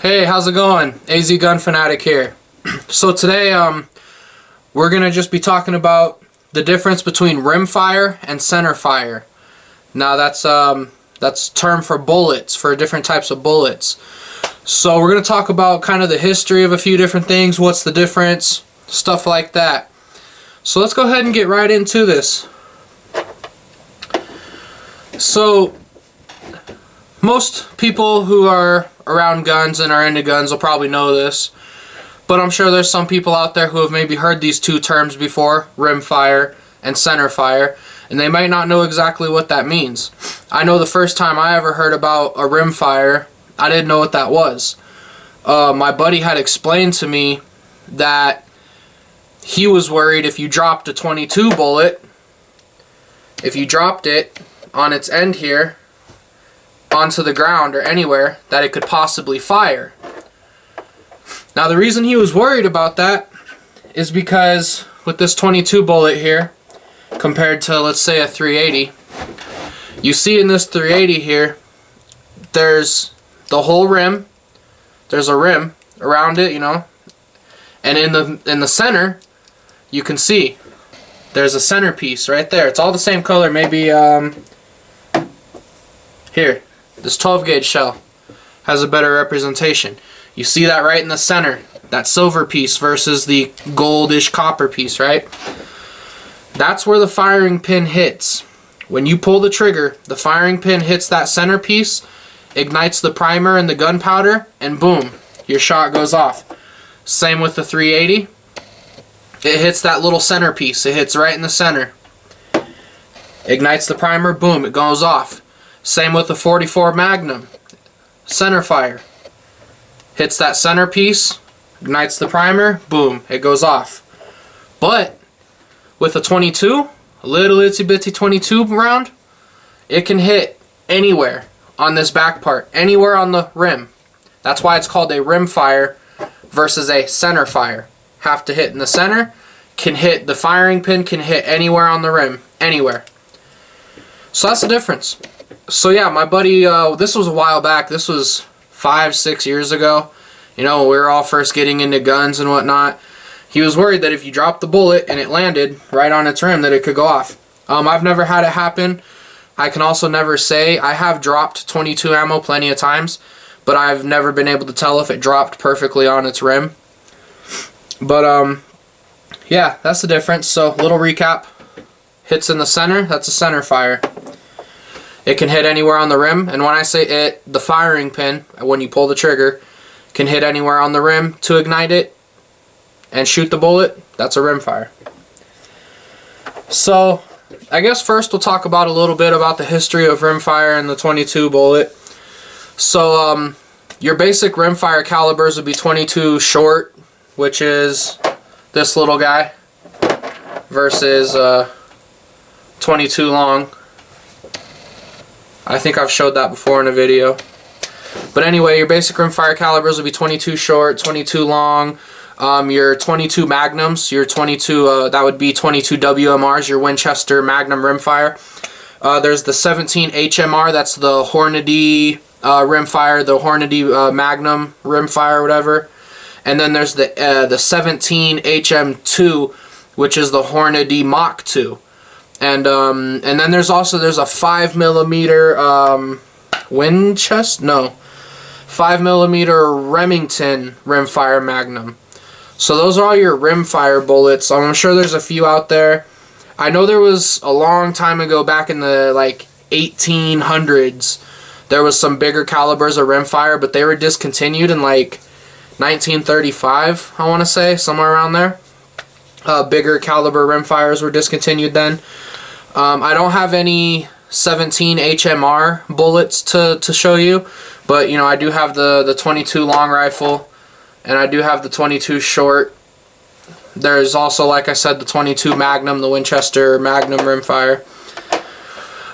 Hey, how's it going? AZ Gun Fanatic here. So today, we're gonna just be talking about the difference between rimfire and centerfire. Now that's term for bullets, for different types of bullets. So we're gonna talk about kind of the history of a few different things, what's the difference, stuff like that. So let's go ahead and get right into this. So most people who are around guns and are into guns will probably know this, but I'm sure there's some people out there who have maybe heard these two terms before, rimfire and centerfire, and they might not know exactly what that means. I know the first time I ever heard about a rimfire, I didn't know what that was. My buddy had explained to me that he was worried if you dropped a .22 bullet, if you dropped it on its end here onto the ground or anywhere, that it could possibly fire. Now the reason he was worried about that is because with this .22 bullet here compared to, let's say, a .380, you see in this .380 here there's the whole rim, there's a rim around it, you know, and in the center you can see there's a centerpiece right there. It's all the same color. Maybe here, this 12 gauge shell has a better representation. You see that right in the center, that silver piece versus the goldish copper piece, right? That's where the firing pin hits. When you pull the trigger, the firing pin hits that center piece, ignites the primer and the gunpowder, and boom, your shot goes off. Same with the .380. It hits that little center piece. It hits right in the center. Ignites the primer, boom, it goes off. Same with the .44 Magnum. Centerfire. Hits that center piece, ignites the primer, boom, it goes off. But with a .22, a little itsy bitsy .22 round, it can hit anywhere on this back part, anywhere on the rim. That's why it's called a rimfire versus a centerfire. Have to hit in the center, can hit the firing pin, can hit anywhere on the rim, anywhere. So that's the difference. So yeah, my buddy, this was a while back. This was 5-6 years ago. You know, we were all first getting into guns and whatnot. He was worried that if you dropped the bullet and it landed right on its rim, that it could go off. I've never had it happen. I can also never say. I have dropped .22 ammo plenty of times, but I've never been able to tell if it dropped perfectly on its rim. But yeah, that's the difference. So little recap. Hits in the center, that's a center fire. It can hit anywhere on the rim, and when I say it, the firing pin, when you pull the trigger, can hit anywhere on the rim to ignite it and shoot the bullet. That's a rimfire. So I guess first we'll talk about a little bit about the history of rimfire and the .22 bullet. So your basic rimfire calibers would be .22 short, which is this little guy, versus .22 long. I think I've showed that before in a video. But anyway, your basic rimfire calibers would be .22 short, .22 long. Your .22 magnums, your .22 that would be .22 WMRs, your Winchester Magnum rimfire. There's the 17 HMR, that's the Hornady rimfire, the Hornady Magnum rimfire, whatever. And then there's the 17 HM2, which is the Hornady Mach 2. And then there's a 5mm Winchester, no, 5mm Remington rimfire Magnum. So those are all your rimfire bullets. I'm sure there's a few out there. I know there was a long time ago, back in the like 1800s, there was some bigger calibers of rimfire, but they were discontinued in like 1935, I want to say, somewhere around there. Bigger caliber rimfires were discontinued then. I don't have any 17 HMR bullets to show you, but you know, I do have the .22 long rifle, and I do have the .22 short. There's also, like I said, the .22 Magnum, the Winchester Magnum rimfire.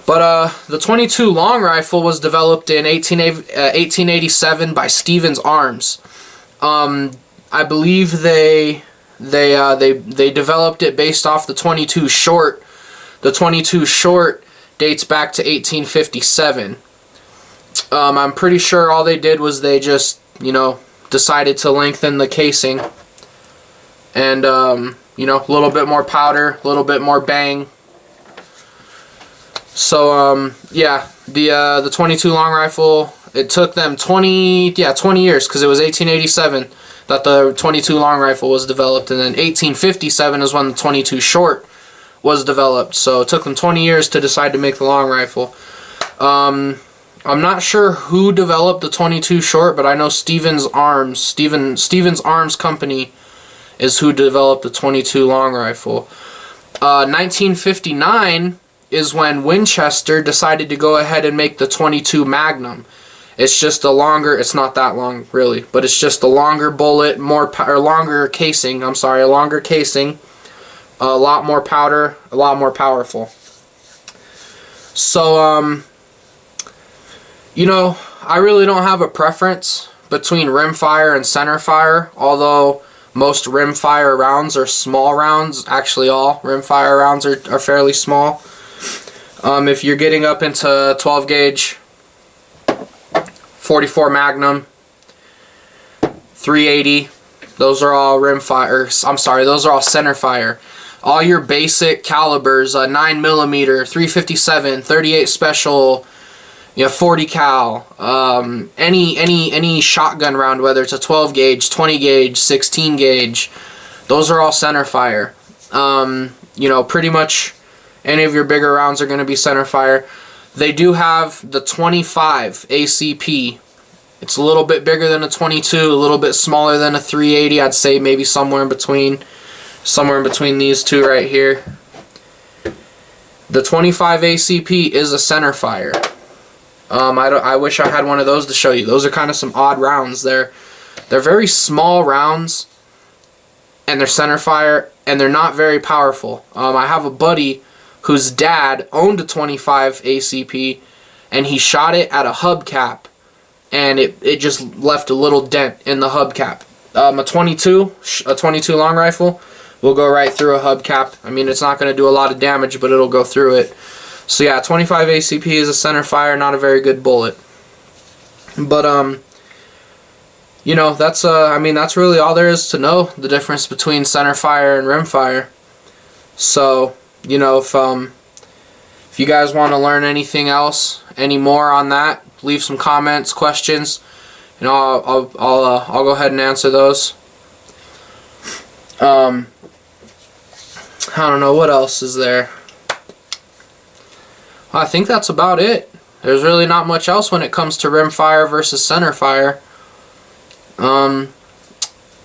But the .22 long rifle was developed in 1887 by Stevens Arms. I believe they developed it based off the .22 short. The .22 short dates back to 1857. I'm pretty sure all they did was they just you know, decided to lengthen the casing, and you know, a little bit more powder, a little bit more bang. So yeah, the 22 long rifle, it took them 20 years, because it was 1887 that the 22 long rifle was developed, and then 1857 is when the 22 short was developed. So it took them 20 years to decide to make the long rifle. I'm not sure who developed the 22 short, but I know Stevens Arms Company is who developed the 22 long rifle. 1959 is when Winchester decided to go ahead and make the 22 Magnum. It's just a longer, it's not that long really, but it's just a longer bullet, longer casing, a lot more powder, a lot more powerful. So, you know, I really don't have a preference between rimfire and centerfire, although most rimfire rounds are small rounds. Actually, all rimfire rounds are fairly small. If you're getting up into 12 gauge, 44 Magnum, 380, those are all rimfire. I'm sorry, those are all centerfire. All your basic calibers, 9mm, 357, 38 special, you know, 40 cal, any shotgun round, whether it's a 12 gauge, 20 gauge, 16 gauge, those are all centerfire. You know, pretty much any of your bigger rounds are going to be centerfire. They do have the 25 ACP. It's a little bit bigger than a 22, a little bit smaller than a 380. I'd say maybe somewhere in between these two right here. The 25 ACP is a centerfire. I wish I had one of those to show you. Those are kind of some odd rounds. They're very small rounds, and they're centerfire, and they're not very powerful. I have a buddy whose dad owned a 25 ACP, and he shot it at a hubcap, and it just left a little dent in the hubcap. A 22 long rifle will go right through a hubcap. I mean, it's not going to do a lot of damage, but it'll go through it. So yeah, 25 ACP is a centerfire, not a very good bullet. But you know, that's I mean, that's really all there is to know, the difference between centerfire and rimfire. So, you know, if you guys want to learn anything else, any more on that, leave some comments, questions, and I'll go ahead and answer those. I don't know what else is there. I think that's about it. There's really not much else when it comes to rimfire versus centerfire. And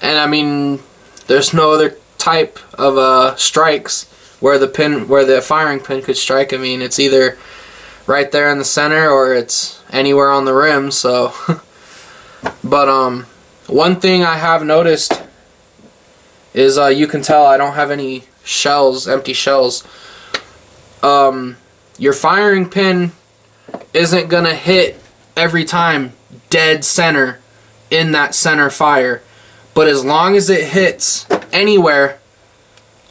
I mean, there's no other type of strikes where the firing pin could strike. I mean, it's either right there in the center or it's anywhere on the rim. So, but one thing I have noticed is you can tell I don't have any shells, empty shells. Your firing pin isn't gonna hit every time dead center in that center fire, but as long as it hits anywhere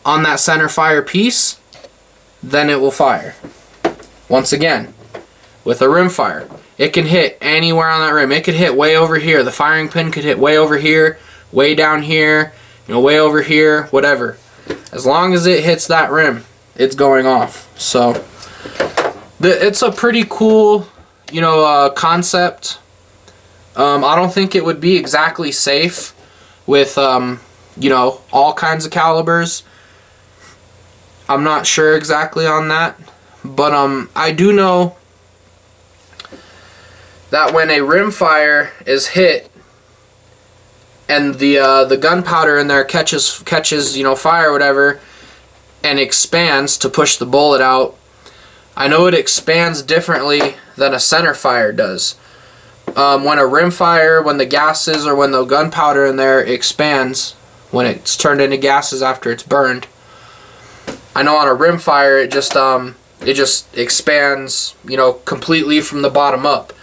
on that center fire piece, then it will fire. Once again, with a rimfire, it can hit anywhere on that rim. It could hit way over here. The firing pin could hit way over here, way down here, you know, way over here, whatever. As long as it hits that rim, it's going off. So it's a pretty cool, you know, concept. I don't think it would be exactly safe with, you know, all kinds of calibers. I'm not sure exactly on that, but I do know that when a rimfire is hit and the gunpowder in there catches you know, fire or whatever, and expands to push the bullet out, I know it expands differently than a center fire does. When a rimfire, when the gases or when the gunpowder in there expands, when it's turned into gases after it's burned, I know on a rimfire it just expands, you know, completely from the bottom up.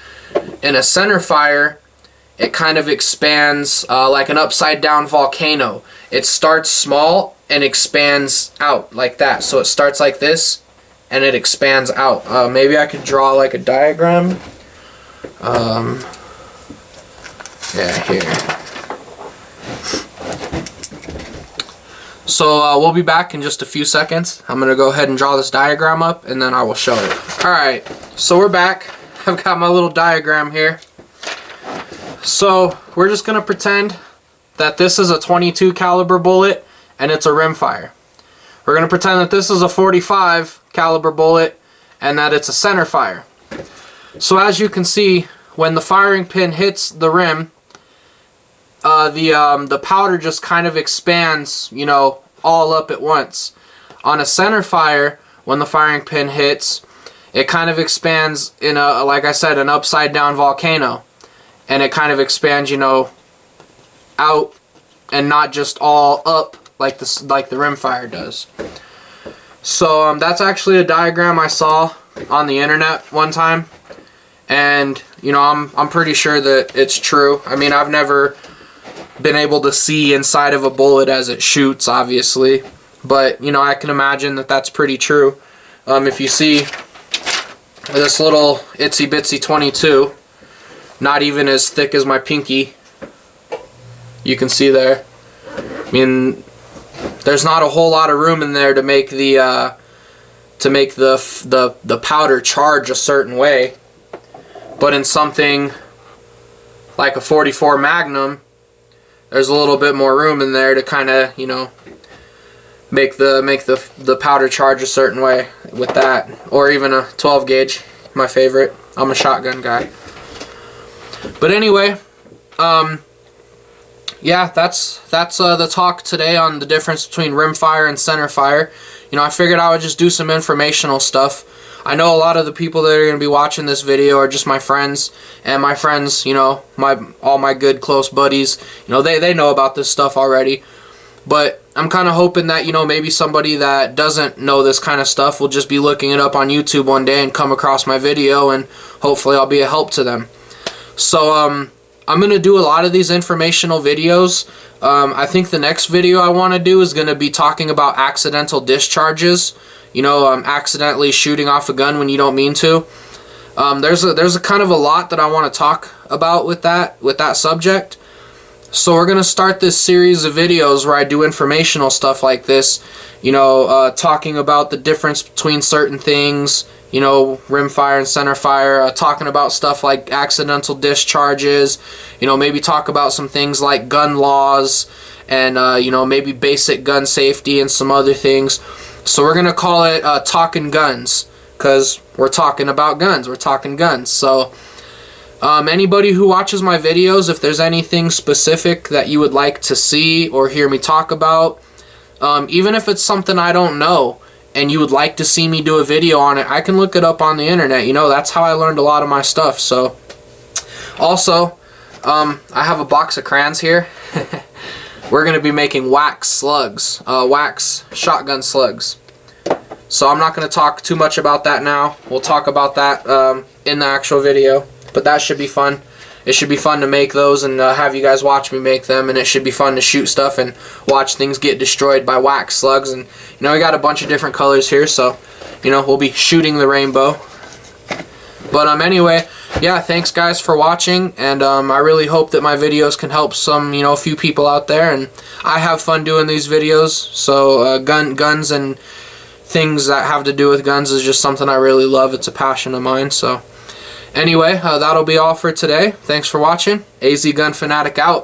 In a center fire, it kind of expands like an upside down volcano. It starts small and expands out like that. So it starts like this and it expands out. Maybe I could draw like a diagram. Yeah, here. So we'll be back in just a few seconds. I'm going to go ahead and draw this diagram up, and then I will show it. Alright, so we're back. I've got my little diagram here. So we're just going to pretend that this is a .22 caliber bullet and it's a rimfire. We're going to pretend that this is a .45 caliber bullet and that it's a centerfire. So as you can see, when the firing pin hits the rim, the powder just kind of expands, you know, all up at once. On a centerfire, when the firing pin hits, it kind of expands in a, like I said, an upside down volcano, and it kind of expands, you know, out and not just all up like the rimfire does. So that's actually a diagram I saw on the internet one time, and you know, I'm pretty sure that it's true. I mean, I've never been able to see inside of a bullet as it shoots, obviously, but you know, I can imagine that that's pretty true. If you see this little itsy bitsy .22, not even as thick as my pinky, you can see there. I mean, there's not a whole lot of room in there to make the powder charge a certain way, but in something like a .44 Magnum, there's a little bit more room in there to kind of, you know, make the powder charge a certain way with that, or even a 12 gauge, my favorite. I'm a shotgun guy. But anyway, yeah, that's the talk today on the difference between rimfire and centerfire. You know, I figured I would just do some informational stuff. I know a lot of the people that are going to be watching this video are just my friends, and my friends, you know, all my good close buddies, you know, they know about this stuff already. But I'm kind of hoping that, you know, maybe somebody that doesn't know this kind of stuff will just be looking it up on YouTube one day and come across my video, and hopefully I'll be a help to them. So I'm going to do a lot of these informational videos. I think the next video I want to do is going to be talking about accidental discharges. You know, accidentally shooting off a gun when you don't mean to. There's a kind of a lot that I want to talk about with that subject. So we're going to start this series of videos where I do informational stuff like this. You know, talking about the difference between certain things, you know, rimfire and centerfire, talking about stuff like accidental discharges, you know, maybe talk about some things like gun laws and, you know, maybe basic gun safety and some other things. So we're going to call it Talking Guns, because we're talking about guns, we're talking guns. So anybody who watches my videos, if there's anything specific that you would like to see or hear me talk about, even if it's something I don't know, and you would like to see me do a video on it, I can look it up on the internet. You know, that's how I learned a lot of my stuff. So, also, I have a box of crayons here. We're going to be making wax slugs, wax shotgun slugs. So I'm not going to talk too much about that now. We'll talk about that in the actual video. But that should be fun. It should be fun to make those and have you guys watch me make them, and it should be fun to shoot stuff and watch things get destroyed by wax slugs. And you know, we got a bunch of different colors here, so you know, we'll be shooting the rainbow. But anyway, yeah, thanks guys for watching, and I really hope that my videos can help some, you know, a few people out there. And I have fun doing these videos, so guns and things that have to do with guns is just something I really love. It's a passion of mine. So anyway, that'll be all for today. Thanks for watching. AZ Gun Fanatic out.